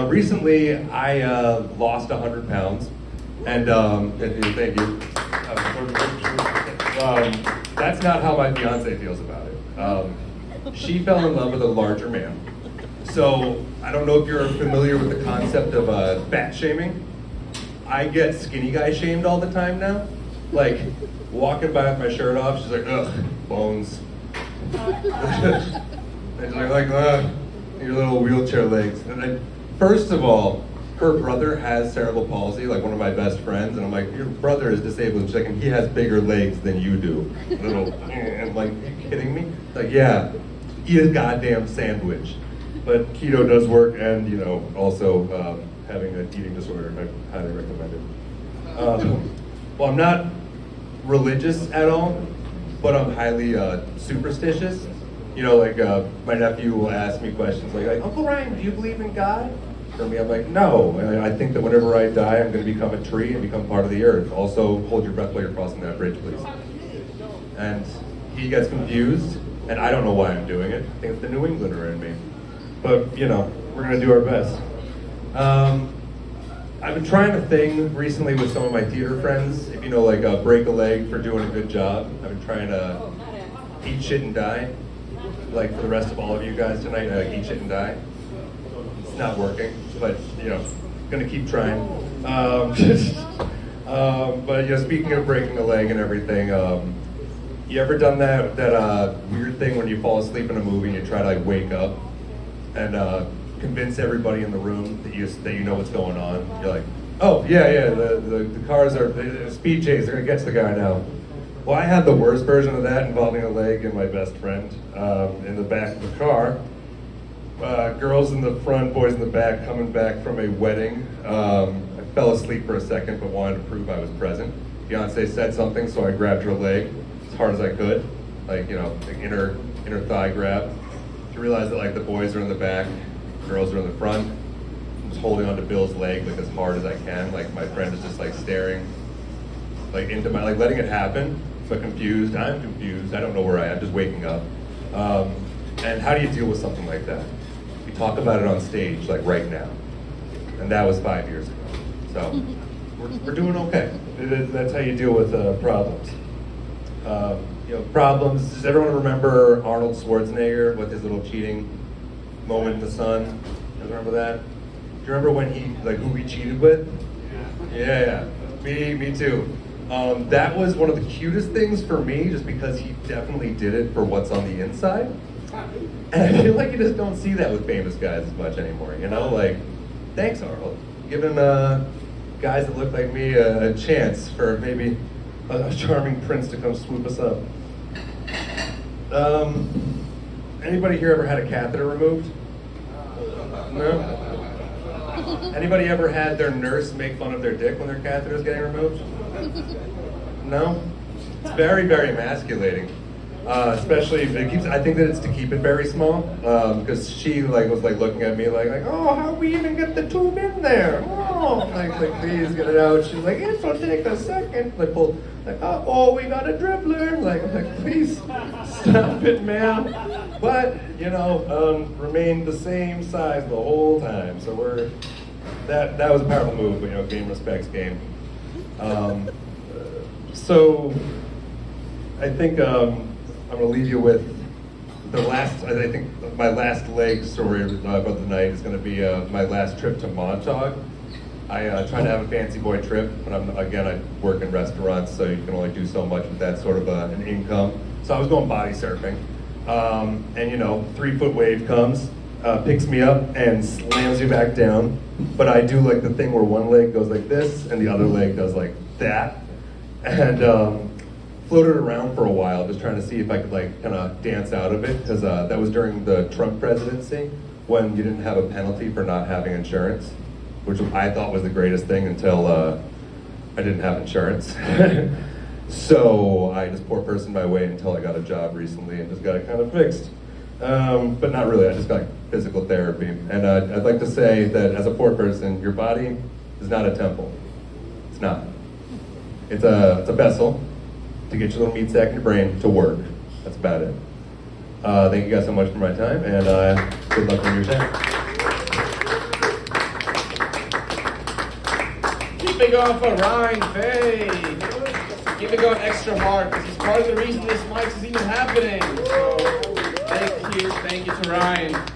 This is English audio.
Recently, I lost 100 pounds, and thank you. That's not how my fiance feels about it. She fell in love with a larger man. So I don't know if you're familiar with the concept of fat shaming. I get skinny guy shamed all the time now. Like walking by with my shirt off, she's like, ugh, bones. And she's like, ugh, your little wheelchair legs. And then, first of all, her brother has cerebral palsy, like one of my best friends, and I'm like, your brother is disabled. She's like, and he has bigger legs than you do. Little, and I'm like, are you kidding me? Like, yeah, eat a goddamn sandwich. But keto does work, and also having an eating disorder, I highly recommend it. Well, I'm not religious at all, but I'm highly superstitious. My nephew will ask me questions like, Uncle Ryan, do you believe in God? For me, I'm like, no. And I think that whenever I die, I'm going to become a tree and become part of the earth. Also, hold your breath while you're crossing that bridge, please. And he gets confused, and I don't know why I'm doing it. I think it's the New Englander in me. But, we're going to do our best. I've been trying a thing recently with some of my theater friends, if break a leg for doing a good job. I've been trying to eat shit and die, like for the rest of all of you guys tonight, eat shit and die. It's not working, but, gonna keep trying. But, speaking of breaking a leg and everything, you ever done that weird thing when you fall asleep in a movie and you try to, wake up and convince everybody in the room that you know what's going on? You're like, oh, yeah, the cars are, the speed chase, they're gonna catch the guy now. Well, I had the worst version of that involving a leg and my best friend in the back of the car. Girls in the front, boys in the back, coming back from a wedding. I fell asleep for a second, but wanted to prove I was present. Beyonce said something, so I grabbed her leg as hard as I could, like inner thigh grab. To realize that the boys are in the back, girls are in the front. I'm just holding onto Bill's leg as hard as I can. My friend is just staring into my letting it happen. So confused. I'm confused. I don't know where I am. Just waking up. And how do you deal with something like that? We talk about it on stage right now, and that was 5 years ago. So we're doing okay. That's how you deal with problems. Problems. Does everyone remember Arnold Schwarzenegger with his little cheating moment in the sun? You guys remember that? Do you remember when who he cheated with? Yeah. Me too. That was one of the cutest things for me, just because he definitely did it for what's on the inside. And I feel like you just don't see that with famous guys as much anymore, thanks Arnold, giving guys that look like me a chance for maybe a charming prince to come swoop us up. Anybody here ever had a catheter removed? No? Anybody ever had their nurse make fun of their dick when their catheter is getting removed? No? It's very, very emasculating. Especially if it keeps, I think that it's to keep it very small. Because she was looking at me oh, how we even get the tube in there? Oh, please get it out. She's like, it'll take a second. Oh, we got a dribbler. Please stop it, ma'am. But, remained the same size the whole time. So that was a powerful move, but game respects game. So I think I'm going to leave you with I think my last leg story of the night is going to be my last trip to Montauk. I try to have a fancy boy trip, but I work in restaurants, so you can only do so much with that sort of an income. So I was going body surfing, and 3-foot wave comes, picks me up and slams me back down. But I do the thing where one leg goes like this and the other leg does that, and floated around for a while, just trying to see if I could kind of dance out of it, because that was during the Trump presidency, when you didn't have a penalty for not having insurance, which I thought was the greatest thing until I didn't have insurance. So I just poor person my way until I got a job recently and just got it kind of fixed. But not really, I just got physical therapy. And I'd like to say that as a poor person, your body is not a temple. It's not. It's a vessel to get your little meat sack in your brain to work. That's about it. Thank you guys so much for my time, and good luck on your time. Keep it going for Ryan Fay. Keep it going extra hard because he's part of the reason this mics is even happening. So thank you to Ryan.